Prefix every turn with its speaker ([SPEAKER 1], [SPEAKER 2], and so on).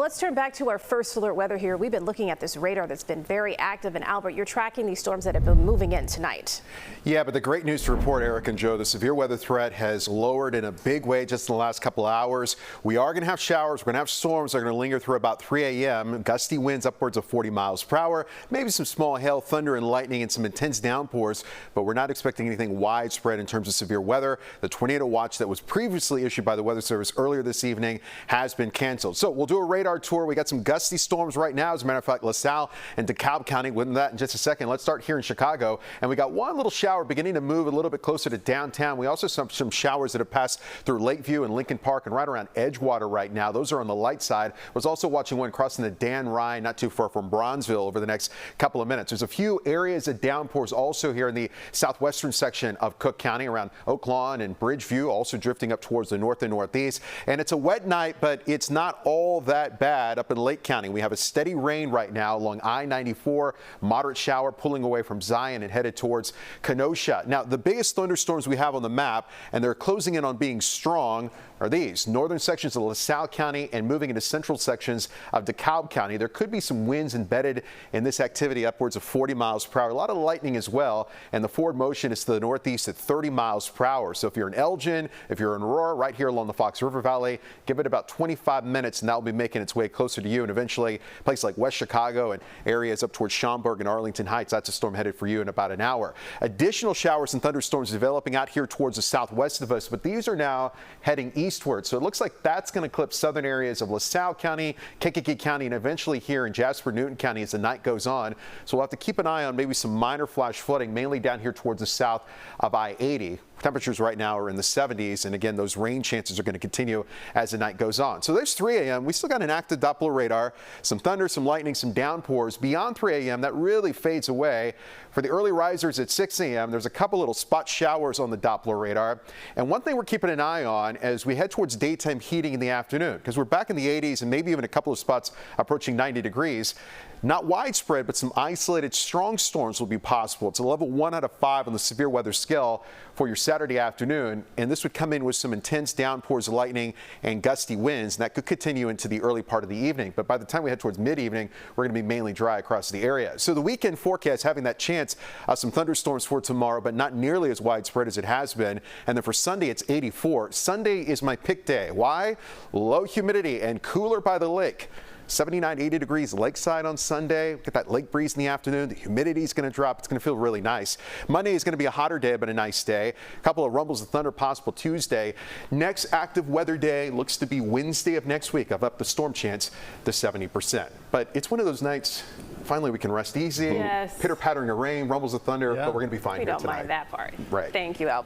[SPEAKER 1] let's turn back to our first alert weather here. We've been looking at this radar that's been very active. And Albert, you're tracking these storms that have been moving in tonight.
[SPEAKER 2] Yeah, but the great news to report, Eric and Joe, the severe weather threat has lowered in a big way just in the last couple of hours. We are going to have showers. We're going to have storms that are going to linger through about 3 a.m. Gusty winds upwards of 40 miles per hour. Maybe some small hail, thunder, and lightning and some intense downpours. But we're not expecting anything widespread in terms of severe weather. The tornado watch that was previously issued by the Weather Service earlier this evening has been canceled. So we'll do a radar tour. We got some gusty storms right now. As a matter of fact, LaSalle and DeKalb County. With that in just a second. Let's start here in Chicago. And we got one little shower beginning to move a little bit closer to downtown. We also have some showers that have passed through Lakeview and Lincoln Park and right around Edgewater right now. Those are on the light side. I was also watching one crossing the Dan Ryan, not too far from Bronzeville, over the next couple of minutes. There's a few areas of downpours also here in the southwestern section of Cook County around Oak Lawn and Bridgeview, also drifting up towards the north and northeast. And it's a wet night, but it's not all that bad up in Lake County. We have a steady rain right now along I-94, moderate shower pulling away from Zion and headed towards Kenosha. Now, the biggest thunderstorms we have on the map, and they're closing in on being strong, are these northern sections of LaSalle County and moving into central sections of DeKalb County. There could be some winds embedded in this activity upwards of 40 miles per hour. A lot of lightning as well, and the forward motion is to the northeast at 30 miles per hour. So if you're in Elgin, if you're in Aurora, right here along the Fox River Valley, give it about 25 minutes and that will be making its way closer to you, and eventually places like West Chicago and areas up towards Schaumburg and Arlington Heights. That's a storm headed for you in about an hour. Additional showers and thunderstorms developing out here towards the southwest of us, but these are now heading eastward. So it looks like that's going to clip southern areas of LaSalle County, Kankakee County, and eventually here in Jasper Newton County as the night goes on. So we'll have to keep an eye on maybe some minor flash flooding, mainly down here towards the south of I-80. Temperatures right now are in the 70s, and again, those rain chances are going to continue as the night goes on. So there's 3 a.m. We still got an active Doppler radar, some thunder, some lightning, some downpours. Beyond 3 a.m., that really fades away. For the early risers at 6 a.m., there's a couple little spot showers on the Doppler radar. And one thing we're keeping an eye on as we head towards daytime heating in the afternoon, because we're back in the 80s and maybe even a couple of spots approaching 90 degrees. Not widespread, but some isolated strong storms will be possible. It's a level 1 out of 5 on the severe weather scale for your Saturday afternoon, and this would come in with some intense downpours of lightning and gusty winds, and that could continue into the early part of the evening. But by the time we head towards mid-evening, we're going to be mainly dry across the area. So the weekend forecast having that chance of some thunderstorms for tomorrow, but not nearly as widespread as it has been. And then for Sunday, it's 84. Sunday is my pick day. Why? Low humidity and cooler by the lake. 79, 80 degrees lakeside on Sunday. Get that lake breeze in the afternoon. The humidity is going to drop. It's going to feel really nice. Monday is going to be a hotter day, but a nice day. A couple of rumbles of thunder possible Tuesday. Next active weather day looks to be Wednesday of next week. I've upped the storm chance to 70%. But it's one of those nights, finally we can rest easy.
[SPEAKER 1] Yes.
[SPEAKER 2] Pitter pattering of rain, rumbles of thunder, but we're going to be fine here tonight.
[SPEAKER 1] We don't mind that part.
[SPEAKER 2] Right.
[SPEAKER 1] Thank you, Albert.